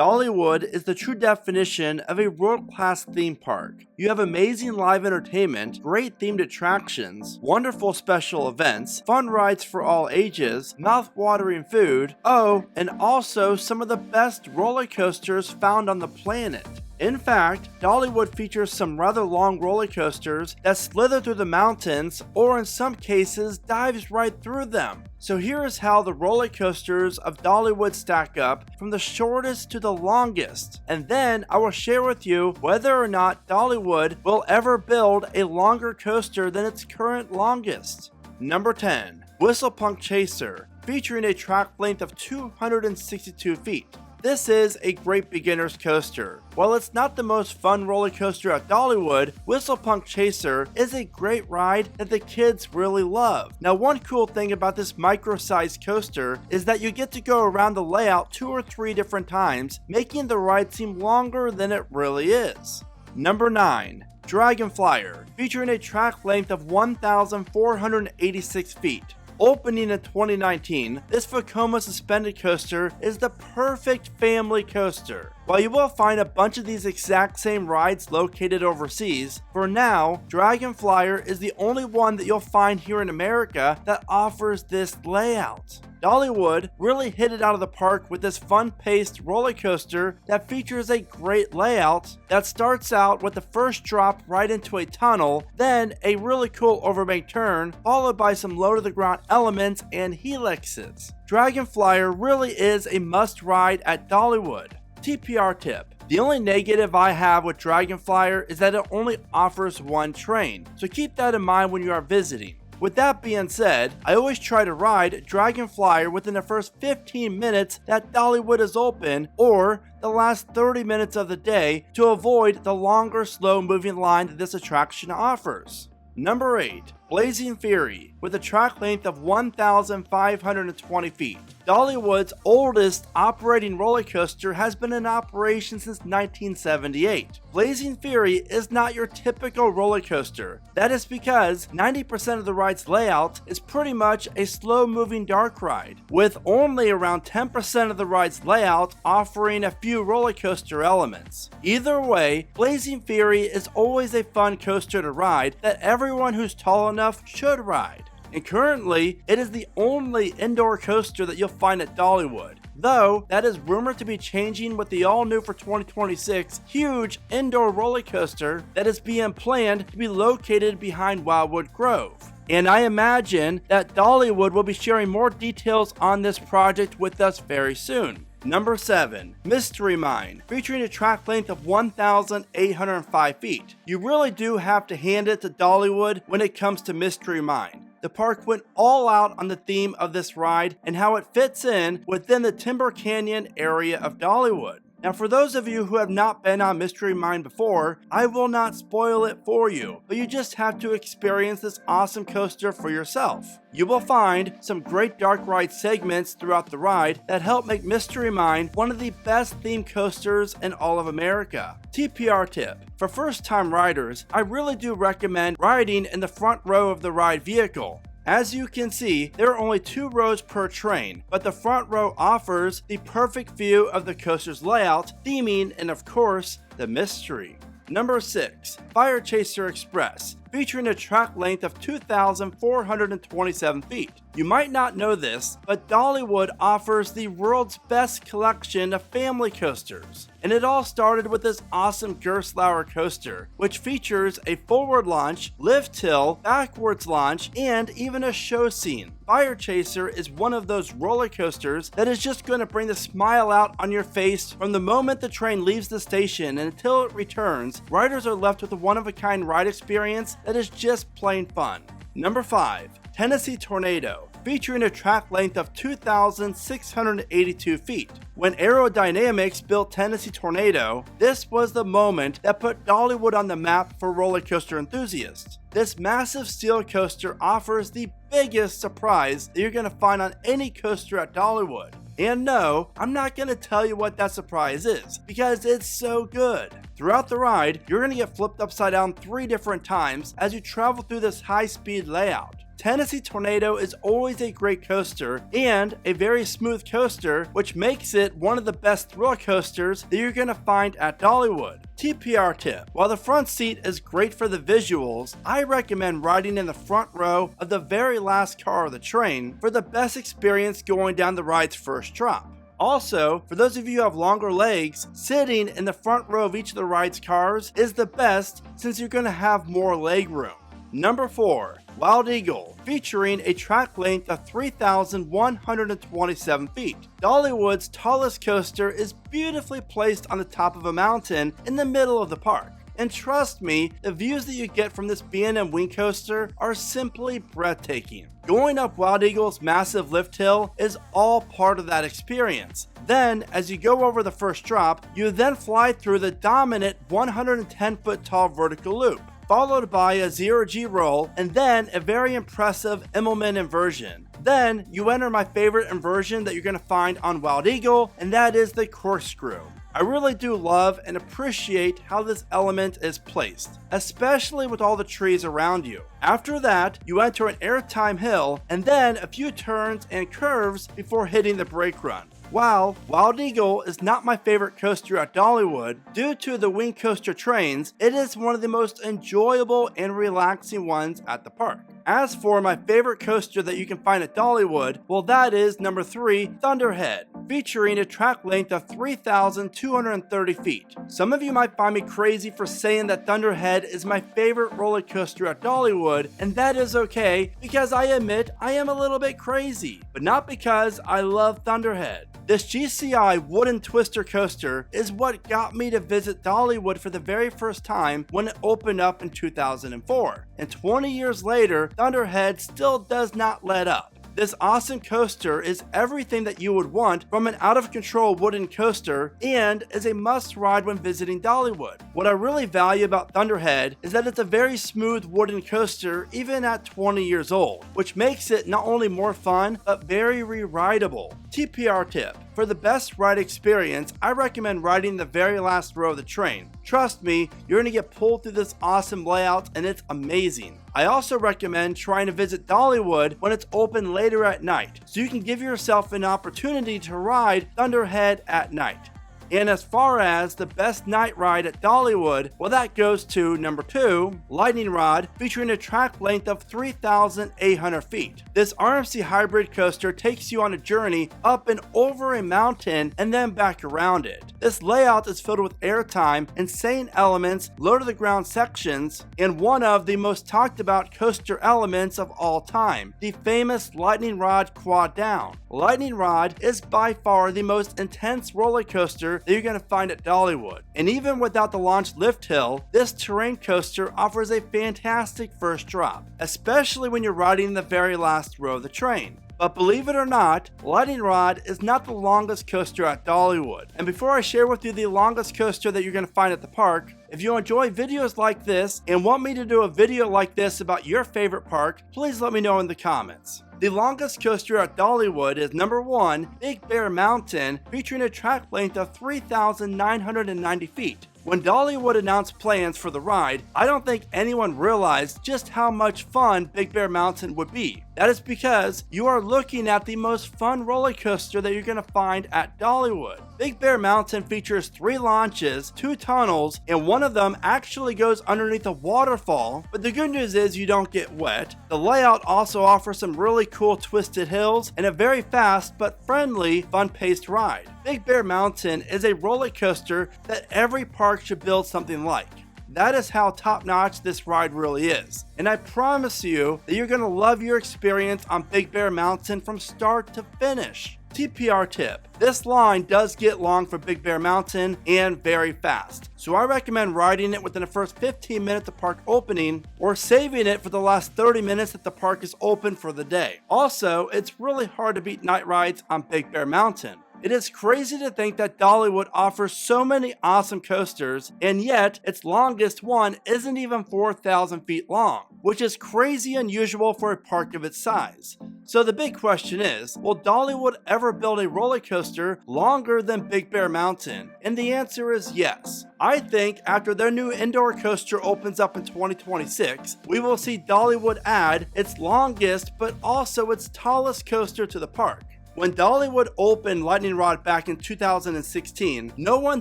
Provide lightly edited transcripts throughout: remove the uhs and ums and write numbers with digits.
Dollywood is the true definition of a world-class theme park. You have amazing live entertainment, great themed attractions, wonderful special events, fun rides for all ages, mouth-watering food, and also some of the best roller coasters found on the planet. In fact, Dollywood features some rather long roller coasters that slither through the mountains, or in some cases dives right through them. So here is how the roller coasters of Dollywood stack up from the shortest to the longest, and then I will share with you whether or not Dollywood will ever build a longer coaster than its current longest. Number 10. Whistlepunk Chaser, featuring a track length of 262 feet. This is a great beginner's coaster. While it's not the most fun roller coaster at Dollywood, Whistlepunk Chaser is a great ride that the kids really love. Now, one cool thing about this micro-sized coaster is that you get to go around the layout 2 or 3 different times, making the ride seem longer than it really is. Number 9. Dragon Flyer, featuring a track length of 1,486 feet. Opening in 2019, this Vekoma suspended coaster is the perfect family coaster. While you will find a bunch of these exact same rides located overseas, for now, Dragon Flyer is the only one that you'll find here in America that offers this layout. Dollywood really hit it out of the park with this fun-paced roller coaster that features a great layout that starts out with the first drop right into a tunnel, then a really cool overbank turn, followed by some low-to-the-ground elements and helixes. Dragon Flyer really is a must-ride at Dollywood. TPR tip. The only negative I have with Dragon Flyer is that it only offers one train, so keep that in mind when you are visiting. With that being said, I always try to ride Dragon Flyer within the first 15 minutes that Dollywood is open, or the last 30 minutes of the day, to avoid the longer slow-moving line that this attraction offers. Number 8. Blazing Fury, with a track length of 1,520 feet. Dollywood's oldest operating roller coaster has been in operation since 1978. Blazing Fury is not your typical roller coaster. That is because 90% of the ride's layout is pretty much a slow-moving dark ride, with only around 10% of the ride's layout offering a few roller coaster elements. Either way, Blazing Fury is always a fun coaster to ride that everyone who's tall enough should ride. And currently, it is the only indoor coaster that you'll find at Dollywood, though that is rumored to be changing with the all-new for 2026 huge indoor roller coaster that is being planned to be located behind Wildwood Grove. And I imagine that Dollywood will be sharing more details on this project with us very soon. Number 7. Mystery Mine, featuring a track length of 1,805 feet. You really do have to hand it to Dollywood when it comes to Mystery Mine. The park went all out on the theme of this ride and how it fits in within the Timber Canyon area of Dollywood. Now, for those of you who have not been on Mystery Mine before, I will not spoil it for you, but you just have to experience this awesome coaster for yourself. You will find some great dark ride segments throughout the ride that help make Mystery Mine one of the best themed coasters in all of America. TPR tip. For first-time riders, I really do recommend riding in the front row of the ride vehicle. As you can see, there are only 2 rows per train, but the front row offers the perfect view of the coaster's layout, theming, and of course, the mystery. Number 6. Fire Chaser Express, featuring a track length of 2,427 feet. You might not know this, but Dollywood offers the world's best collection of family coasters. And it all started with this awesome Gerstlauer coaster, which features a forward launch, lift hill, backwards launch, and even a show scene. Fire Chaser is one of those roller coasters that is just going to bring the smile out on your face from the moment the train leaves the station and until it returns. Riders are left with a one-of-a-kind ride experience that is just plain fun. Number 5. Tennessee Tornado, featuring a track length of 2,682 feet. When Aerodynamics built Tennessee Tornado, this was the moment that put Dollywood on the map for roller coaster enthusiasts. This massive steel coaster offers the biggest surprise that you're going to find on any coaster at Dollywood. And no, I'm not going to tell you what that surprise is, because it's so good. Throughout the ride, you're going to get flipped upside down 3 different times as you travel through this high-speed layout. Tennessee Tornado is always a great coaster and a very smooth coaster, which makes it one of the best thrill coasters that you're going to find at Dollywood. TPR tip: while the front seat is great for the visuals, I recommend riding in the front row of the very last car of the train for the best experience going down the ride's first drop. Also, for those of you who have longer legs, sitting in the front row of each of the ride's cars is the best since you're going to have more leg room. Number 4. Wild Eagle, featuring a track length of 3,127 feet. Dollywood's tallest coaster is beautifully placed on the top of a mountain in the middle of the park. And trust me, the views that you get from this B&M wing coaster are simply breathtaking. Going up Wild Eagle's massive lift hill is all part of that experience. Then, as you go over the first drop, you then fly through the dominant 110-foot tall vertical loop, followed by a 0G roll, and then a very impressive Immelman inversion. Then, you enter my favorite inversion that you're going to find on Wild Eagle, and that is the corkscrew. I really do love and appreciate how this element is placed, especially with all the trees around you. After that, you enter an airtime hill, and then a few turns and curves before hitting the brake run. While Wild Eagle is not my favorite coaster at Dollywood, due to the wing coaster trains, it is one of the most enjoyable and relaxing ones at the park. As for my favorite coaster that you can find at Dollywood, well, that is number 3, Thunderhead, featuring a track length of 3,230 feet. Some of you might find me crazy for saying that Thunderhead is my favorite roller coaster at Dollywood, and that is okay because I admit I am a little bit crazy, but not because I love Thunderhead. This GCI wooden twister coaster is what got me to visit Dollywood for the very first time when it opened up in 2004. And 20 years later, Thunderhead still does not let up. This awesome coaster is everything that you would want from an out-of-control wooden coaster and is a must-ride when visiting Dollywood. What I really value about Thunderhead is that it's a very smooth wooden coaster even at 20 years old, which makes it not only more fun, but very re-rideable. TPR tip: for the best ride experience, I recommend riding the very last row of the train. Trust me, you're going to get pulled through this awesome layout and it's amazing. I also recommend trying to visit Dollywood when it's open later at night, so you can give yourself an opportunity to ride Thunderhead at night. And as far as the best night ride at Dollywood, well, that goes to number 2, Lightning Rod, featuring a track length of 3,800 feet. This RMC hybrid coaster takes you on a journey up and over a mountain and then back around it. This layout is filled with airtime, insane elements, low-to-the-ground sections, and one of the most talked about coaster elements of all time, the famous Lightning Rod Quad Down. Lightning Rod is by far the most intense roller coaster that you're going to find at Dollywood. And even without the launched lift hill, this terrain coaster offers a fantastic first drop, especially when you're riding in the very last row of the train. But believe it or not, Lightning Rod is not the longest coaster at Dollywood. And before I share with you the longest coaster that you're going to find at the park, if you enjoy videos like this and want me to do a video like this about your favorite park, please let me know in the comments. The longest coaster at Dollywood is number 1, Big Bear Mountain, featuring a track length of 3,990 feet. When Dollywood announced plans for the ride, I don't think anyone realized just how much fun Big Bear Mountain would be. That is because you are looking at the most fun roller coaster that you're going to find at Dollywood. Big Bear Mountain features 3 launches, 2 tunnels, and one of them actually goes underneath a waterfall, but the good news is you don't get wet. The layout also offers some really cool twisted hills and a very fast but friendly, fun-paced ride. Big Bear Mountain is a roller coaster that every park should build something like. That is how top-notch this ride really is. And I promise you that you're going to love your experience on Big Bear Mountain from start to finish. TPR tip: this line does get long for Big Bear Mountain and very fast, so I recommend riding it within the first 15 minutes of park opening or saving it for the last 30 minutes that the park is open for the day. Also, it's really hard to beat night rides on Big Bear Mountain. It is crazy to think that Dollywood offers so many awesome coasters, and yet its longest one isn't even 4,000 feet long, which is crazy unusual for a park of its size. So the big question is, will Dollywood ever build a roller coaster longer than Big Bear Mountain? And the answer is yes. I think after their new indoor coaster opens up in 2026, we will see Dollywood add its longest but also its tallest coaster to the park. When Dollywood opened Lightning Rod back in 2016, no one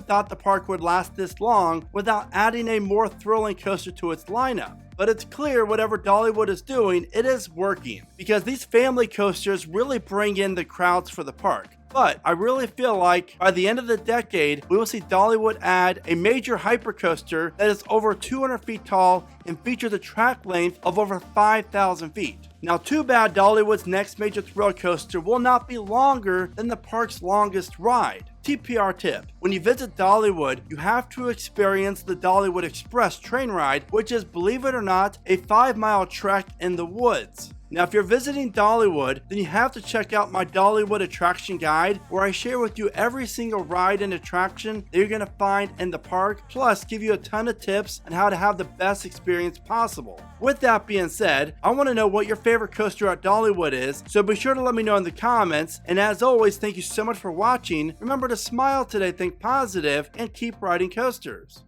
thought the park would last this long without adding a more thrilling coaster to its lineup. But it's clear whatever Dollywood is doing, it is working, because these family coasters really bring in the crowds for the park. But I really feel like by the end of the decade, we will see Dollywood add a major hypercoaster that is over 200 feet tall and features a track length of over 5,000 feet. Now, too bad Dollywood's next major thrill coaster will not be longer than the park's longest ride. TPR tip: when you visit Dollywood, you have to experience the Dollywood Express train ride, which is, believe it or not, a 5-mile trek in the woods. Now, if you're visiting Dollywood, then you have to check out my Dollywood attraction guide, where I share with you every single ride and attraction that you're going to find in the park, plus give you a ton of tips on how to have the best experience possible. With that being said, I want to know what your favorite coaster at Dollywood is, so be sure to let me know in the comments. And as always, thank you so much for watching. Remember to smile today, think positive, and keep riding coasters.